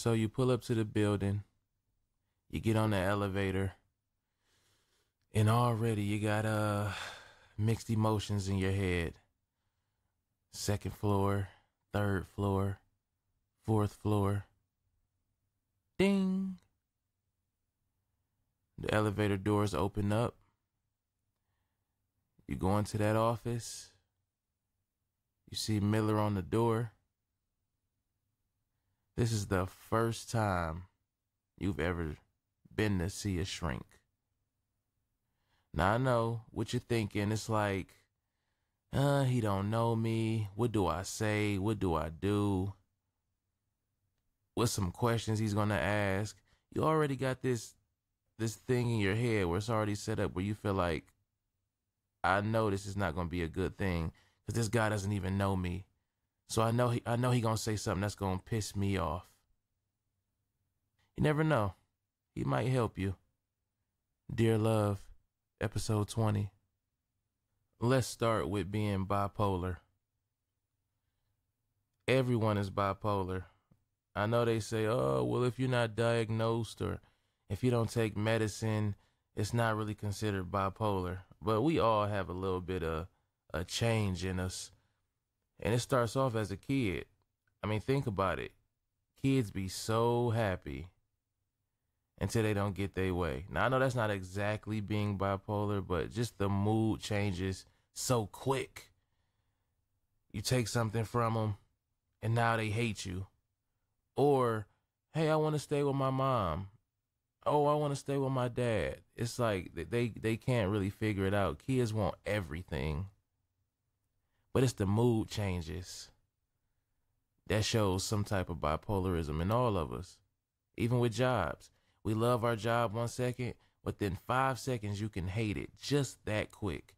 So you pull up to the building, you get on the elevator, and already you got mixed emotions in your head. Second floor, third floor, fourth floor. Ding. The elevator doors open up. You go into that office. You see Miller on the door. This is the first time you've ever been to see a shrink. Now I know what you're thinking. It's like, he don't know me. What do I say? What do I do? What's some questions he's gonna ask? You already got this thing in your head where it's already set up where you feel like, I know this is not gonna be a good thing because this guy doesn't even know me. So I know he gonna say something that's gonna piss me off. You never know. He might help you. Dear Love, episode 20. Let's start with being bipolar. Everyone is bipolar. I know they say, oh, well, if you're not diagnosed or if you don't take medicine, it's not really considered bipolar. But we all have a little bit of a change in us. And it starts off as a kid. I mean, think about it. Kids be so happy until they don't get their way. Now, I know that's not exactly being bipolar, but just the mood changes so quick. You take something from them, and now they hate you. Or, hey, I want to stay with my mom. Oh, I want to stay with my dad. It's like they can't really figure it out. Kids want everything. But it's the mood changes that shows some type of bipolarism in all of us. Even with jobs. We love our job 1 second, within 5 seconds you can hate it just that quick.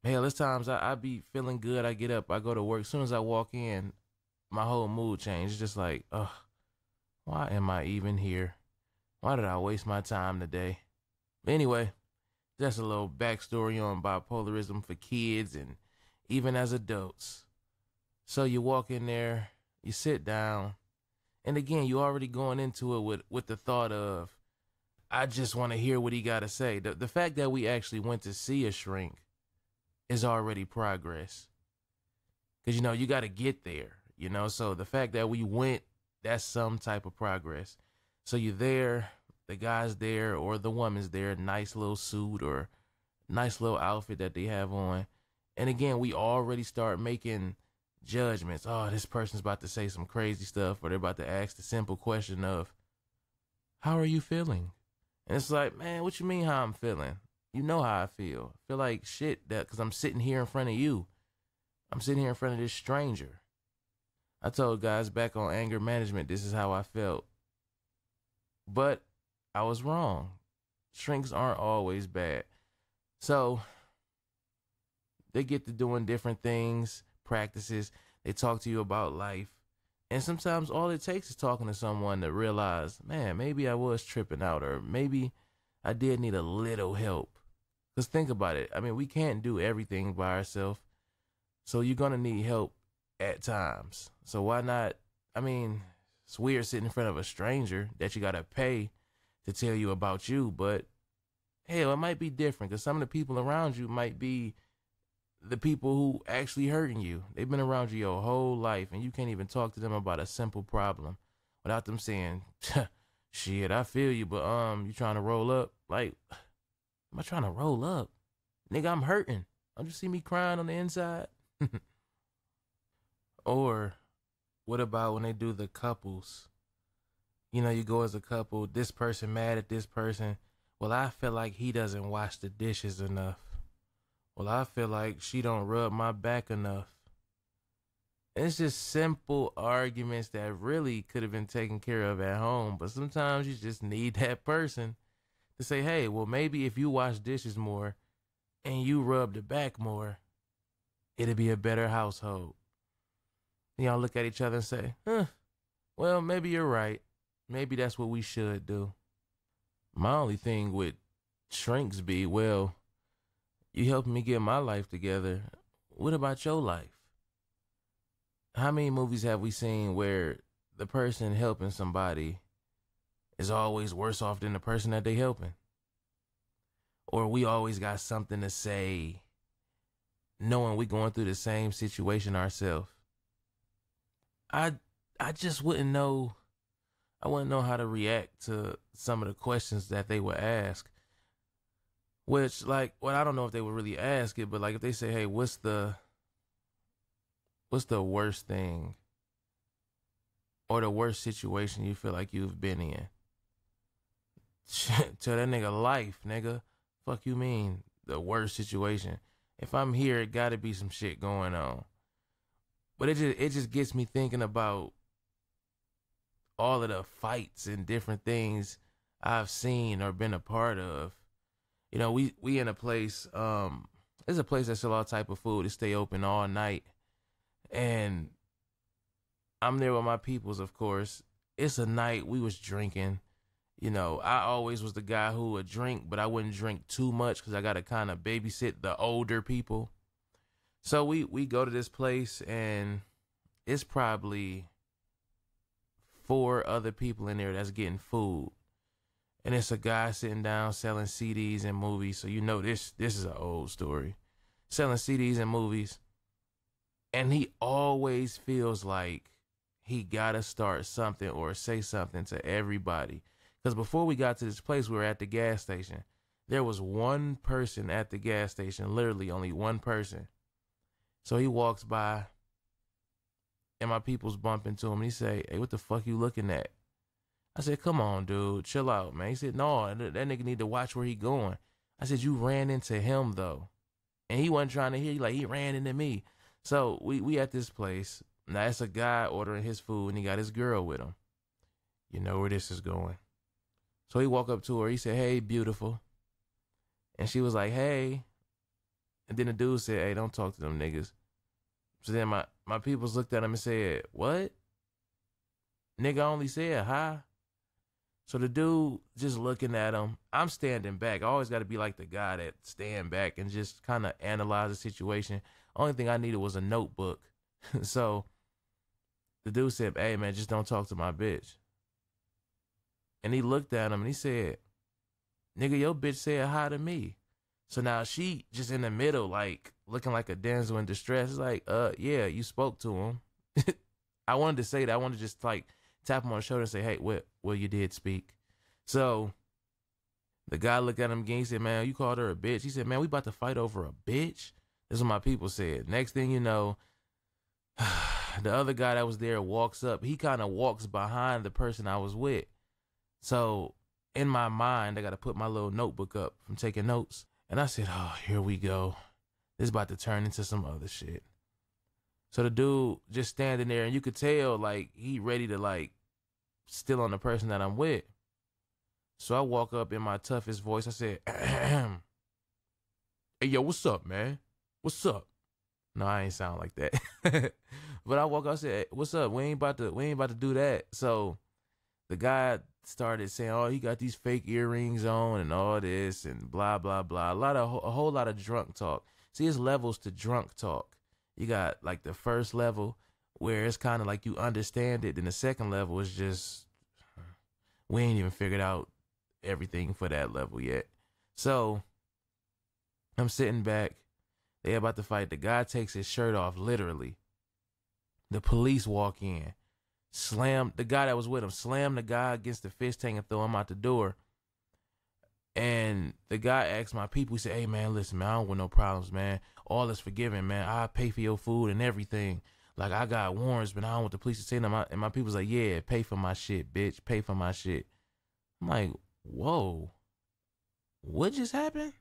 Hell, there's times I be feeling good. I get up, I go to work. As soon as I walk in, my whole mood changes. It's just like, ugh, why am I even here? Why did I waste my time today? Anyway, that's a little backstory on bipolarism for kids and even as adults. So you walk in there, you sit down, and again, you already going into it with the thought of, I just want to hear what he got to say. The fact that we actually went to see a shrink is already progress. Because, you got to get there, So the fact that we went, that's some type of progress. So you're there, the guy's there, or the woman's there, nice little suit or nice little outfit that they have on. And again, we already start making judgments. Oh, this person's about to say some crazy stuff, or they're about to ask the simple question of, how are you feeling? And it's like, man, what you mean how I'm feeling? You know how I feel. I feel like shit because I'm sitting here in front of you. I'm sitting here in front of this stranger. I told guys back on anger management, this is how I felt. But I was wrong. Shrinks aren't always bad. So they get to doing different things, practices. They talk to you about life. And sometimes all it takes is talking to someone to realize, man, maybe I was tripping out, or maybe I did need a little help. Because think about it. I mean, we can't do everything by ourselves. So you're going to need help at times. So why not? I mean, it's weird sitting in front of a stranger that you got to pay to tell you about you. But hell, it might be different because some of the people around you might be the people who actually hurting you. They've been around you your whole life, and you can't even talk to them about a simple problem without them saying, shit, I feel you, but you trying to roll up? Like, am I trying to roll up? Nigga, I'm hurting. Don't you see me crying on the inside? Or what about when they do the couples? You go as a couple, this person mad at this person. Well, I feel like he doesn't wash the dishes enough. Well, I feel like she don't rub my back enough. It's just simple arguments that really could have been taken care of at home. But sometimes you just need that person to say, hey, well, maybe if you wash dishes more and you rub the back more, it'll be a better household. Y'all look at each other and say, well, maybe you're right. Maybe that's what we should do. My only thing with shrinks be, well, you helping me get my life together. What about your life? How many movies have we seen where the person helping somebody is always worse off than the person that they helping. Or we always got something to say knowing we going through the same situation ourselves. I just wouldn't know. I wouldn't know how to react to some of the questions that they would ask. Which, like, well, I don't know if they would really ask it, but like if they say, "Hey, what's the worst thing or the worst situation you feel like you've been in?" Tell that nigga life, nigga. Fuck you mean the worst situation? If I'm here, it gotta be some shit going on. But it just gets me thinking about all of the fights and different things I've seen or been a part of. You know, we in a place, there's a place that sell all type of food. It stay open all night. And I'm there with my peoples, of course. It's a night we was drinking. You know, I always was the guy who would drink, but I wouldn't drink too much because I got to kind of babysit the older people. So we go to this place, and it's probably 4 other people in there that's getting food. And it's a guy sitting down selling CDs and movies. So you know this is an old story. Selling CDs and movies. And he always feels like he got to start something or say something to everybody. Because before we got to this place, we were at the gas station. There was one person at the gas station, literally only one person. So he walks by, and my people's bump into him. And he say, "Hey, what the fuck you looking at?" I said, "Come on, dude, chill out, man." He said, "No, that nigga need to watch where he going." I said, "You ran into him, though." And he wasn't trying to hear you, like, he ran into me. So we at this place. Now, it's a guy ordering his food, and he got his girl with him. You know where this is going. So he walked up to her. He said, "Hey, beautiful." And she was like, "Hey." And then the dude said, "Hey, don't talk to them niggas." So then my peoples looked at him and said, "What?" Nigga only said hi. So the dude just looking at him. I'm standing back. I always got to be like the guy that stand back and just kind of analyze the situation. Only thing I needed was a notebook. So the dude said, "Hey, man, just don't talk to my bitch." And he looked at him and he said, "Nigga, your bitch said hi to me." So now she just in the middle, like looking like a damsel in distress. It's like, yeah, you spoke to him. I wanted to say that. I wanted to just like tap him on the shoulder and say, "Hey, well, you did speak." So the guy looked at him again. He said, "Man, you called her a bitch." He said, "Man, we about to fight over a bitch?" This is what my people said. Next thing you know, the other guy that was there walks up. He kind of walks behind the person I was with. So in my mind, I got to put my little notebook up from taking notes. And I said, "Oh, here we go. This is about to turn into some other shit." So the dude just standing there, and you could tell, like, he ready to, like, steal on the person that I'm with. So I walk up in my toughest voice. I said, "Hey, yo, what's up, man? What's up?" No, I ain't sound like that. But I walk up and said, "Hey, what's up? We ain't about to do that." So the guy started saying, "Oh, he got these fake earrings on and all this and blah, blah, blah." A whole lot of drunk talk. See, it's levels to drunk talk. You got like the first level where it's kind of like you understand it. Then the second level is just, we ain't even figured out everything for that level yet. So I'm sitting back. They about to fight. The guy takes his shirt off, literally. The police walk in. Slam the guy that was with him, slam the guy against the fish tank and throw him out the door. And the guy asked my people, he said, "Hey, man, listen, man, I don't want no problems, man. All is forgiven, man. I'll pay for your food and everything. Like, I got warrants, but I don't want the police to say nothing." And my people's like, "Yeah, pay for my shit, bitch. Pay for my shit." I'm like, whoa, what just happened?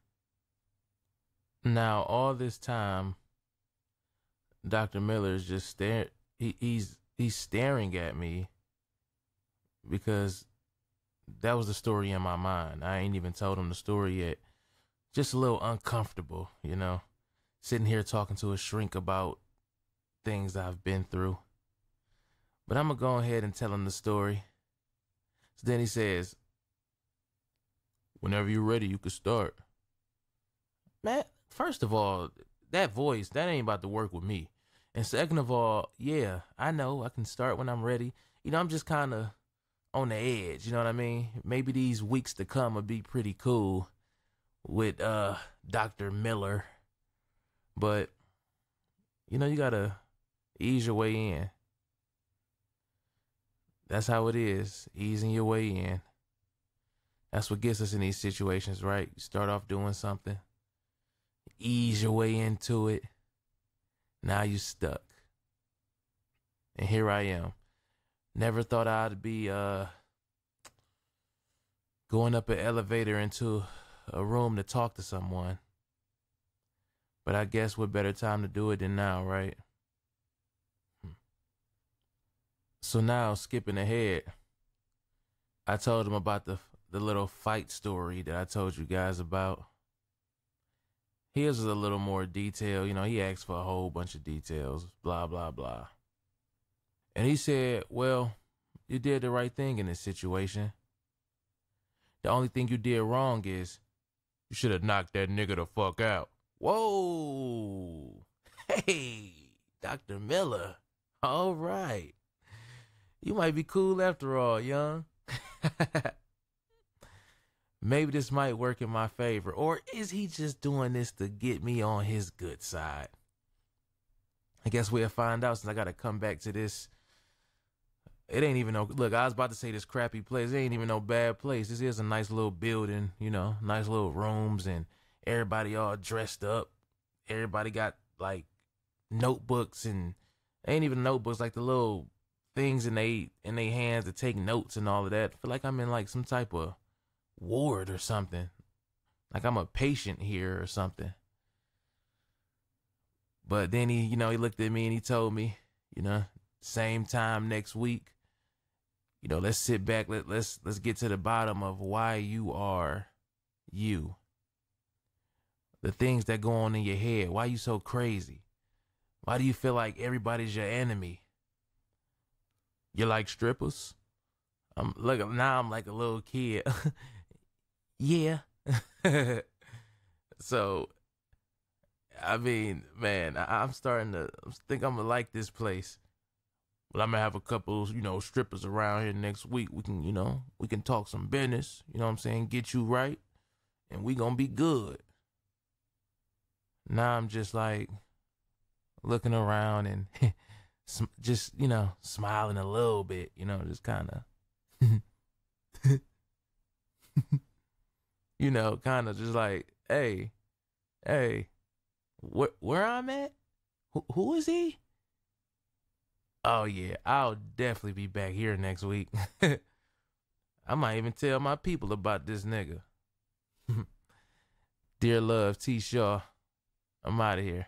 Now, all this time, Dr. Miller is just staring. He's staring at me because that was the story in my mind. I ain't even told him the story yet. Just a little uncomfortable, you know, sitting here talking to a shrink about things I've been through. But I'm going to go ahead and tell him the story. So then he says, "Whenever you're ready, you can start." Man, first of all, that voice, that ain't about to work with me. And second of all, yeah, I know I can start when I'm ready. I'm just kind of on the edge. You know what I mean? Maybe these weeks to come will be pretty cool with Dr. Miller. But, you got to ease your way in. That's how it is, easing your way in. That's what gets us in these situations, right? You start off doing something, ease your way into it. Now you stuck. And here I am. Never thought I'd be going up an elevator into a room to talk to someone. But I guess what better time to do it than now, right? So now, skipping ahead, I told him about the little fight story that I told you guys about. His was a little more detailed. He asked for a whole bunch of details, blah, blah, blah. And he said, well, you did the right thing in this situation. The only thing you did wrong is you should have knocked that nigga the fuck out. Whoa. Hey, Dr. Miller. All right. You might be cool after all, young. Maybe this might work in my favor. Or is he just doing this to get me on his good side? I guess we'll find out, since I got to come back to this. It ain't even no, look, I was about to say this crappy place. It ain't even no bad place. This is a nice little building, nice little rooms, and everybody all dressed up. Everybody got like notebooks, and ain't even notebooks, like the little things in they hands to take notes and all of that. I feel like I'm in like some type of ward or something. Like I'm a patient here or something. But then he looked at me and he told me, same time next week, let's sit back. Let's get to the bottom of why you are you. The things that go on in your head. Why you so crazy? Why do you feel like everybody's your enemy? You like strippers? Now I'm like a little kid. Yeah. So, I mean, man, I'm starting to think I'm gonna like this place. But I'm gonna have a couple, strippers around here next week. We can talk some business. You know what I'm saying? Get you right, and we gonna be good. Now I'm just like looking around and just, smiling a little bit, just kind of, kind of just like, hey, where I'm at? Who is he? Oh yeah, I'll definitely be back here next week. I might even tell my people about this nigga. Dear love, T. Shaw, I'm out of here.